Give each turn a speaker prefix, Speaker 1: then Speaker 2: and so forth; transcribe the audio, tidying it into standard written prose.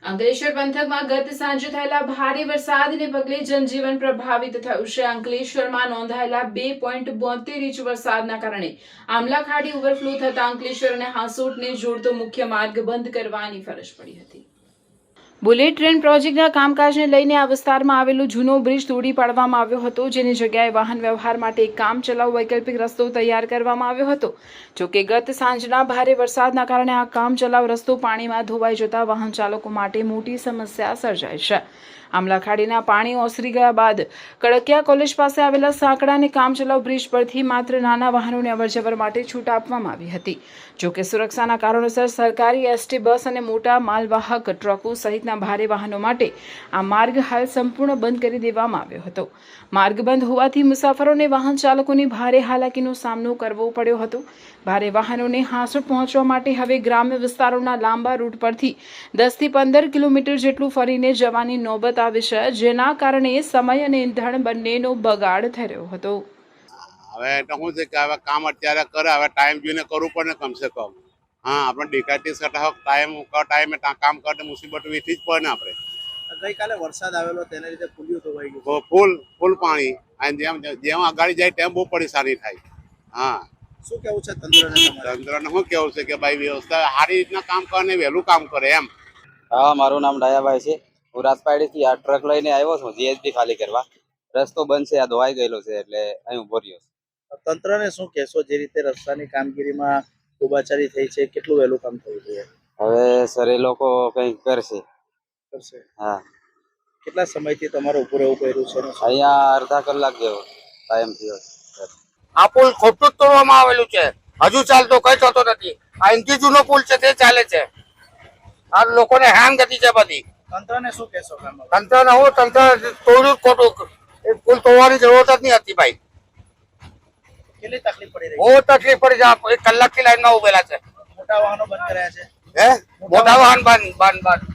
Speaker 1: અંકલેશ્વર પંથકમાં ગત સાંજે થયેલા ભારે વરસાદને પગલે જનજીવન પ્રભાવિત થયું છે। અંકલેશ્વરમાં નોંધાયેલા 2.72 ઇંચ વરસાદના કારણે આમલા ખાડી ઓવરફ્લો થતા અંકલેશ્વર અને હાંસોટને જોડતો મુખ્ય માર્ગ બંધ કરવાની ફરજ પડી હતી। બુલેટ ટ્રેન પ્રોજેક્ટના કામકાજને લઈને આ વિસ્તારમાં આવેલો જૂનો બ્રિજ તોડી પાડવામાં આવ્યો હતો, જેની જગ્યાએ વાહન વ્યવહાર માટે એક કામચલાઉ વૈકલ્પિક રસ્તો તૈયાર કરવામાં આવ્યો હતો। જોકે ગત સાંજના ભારે વરસાદના કારણે આ કામચલાઉ રસ્તો પાણીમાં ધોવાઈ જતા વાહન ચાલકો માટે મોટી સમસ્યા સર્જાઈ છે। આમલા ખાડીના પાણી ઓસરી ગયા બાદ કડકિયા કોલેજ પાસે આવેલા સાંકડા અને કામચલાઉ બ્રિજ પરથી માત્ર નાના વાહનોને અવરજવર માટે છૂટ આપવામાં આવી હતી। જોકે સુરક્ષાના કારણોસર સરકારી એસટી બસ અને મોટા માલવાહક ટ્રકો સહિતના ભારે વાહનો માટે આ માર્ગ હાલ સંપૂર્ણ બંધ કરી દેવામાં આવ્યો હતો। માર્ગ બંધ હોવાથી મુસાફરોને વાહન ચાલકોની ભારે હાલાકીનો સામનો કરવો પડ્યો હતો। ભારે વાહનોને હાંસોટ પહોંચવા માટે હવે ગ્રામ્ય વિસ્તારોના લાંબા રૂટ પરથી 10 થી 15 કિલોમીટર જેટલું ફરીને જવાની નોબત આવી છે, જેના કારણે સમય અને ઈંધણ બંનેનો બગાડ થઈ રહ્યો હતો।
Speaker 2: હવે એટલે શું છે કે હવે કામ અત્યારે કરે, હવે ટાઈમ જોઈને કરવું પડે ને કમસે કમ। હા, આપણે ડિકાટી સટા ટાઈમે કામ કરે મુસીબત વેઠી જ પડે ને આપણે।
Speaker 3: ગઈકાલે વરસાદ આવેલો તેને લીધે પુલિયું ધોવાઈ ગયું,
Speaker 2: ફૂલ પાણી અને જેમ આગળ જાય તેમ બહુ પરેશાની થાય। હા,
Speaker 3: શું કેવું છે તંત્રને?
Speaker 2: તંત્રને શું કેવું છે કે ભાઈ વ્યવસ્થા સારી રીતના કામ કરે ને વહેલું કામ કરે એમ।
Speaker 4: હા, મારું નામ ડાયાભાઈ છે। હું રાજપાડીથી આ ટ્રક લઈને આવ્યો છું જીએસબી ખાલી કરવા। રસ્તો બંધ છે, આ ધોવાઈ ગયેલો છે એટલે અહીં ઉભો રહ્યો છું।
Speaker 3: તંત્રને શું કહેશો? જે રીતે રસ્તાની કામગીરીમાં ઉબાચારી થઈ છે, કેટલું વહેલું કામ થવું જોઈએ?
Speaker 4: હવે સર એ લોકો કંઈક કરશે। હા,
Speaker 3: કેટલા સમયથી તમારે ઉભું રહેવું પડ્યું છે?
Speaker 4: અહીંયા અડધા કલાક જેવો ટાઈમ થયો।
Speaker 5: આ પુલ ખોટું જ તોડવામાં આવેલું છે, હજુ ચાલતો કઈ થતો નથી। આ ઇન્થી જૂનો પુલ છે તે ચાલે છે। આ લોકોને હેરાન ગતિ છે બધી।
Speaker 3: તંત્રને શું કહેશો?
Speaker 5: તંત્ર તોડ્યું ખોટું, એ પુલ તોડવાની જરૂરત જ નહીં હતી ભાઈ।
Speaker 3: કેટલી તકલીફ પડી રહી?
Speaker 5: બહુ તકલીફ પડી છે, 1 કલાકથી લાઈનમાં ઉભેલા છે।
Speaker 3: મોટા વાહનો બંધ કર્યા છે?
Speaker 5: મોટા વાહન બંધ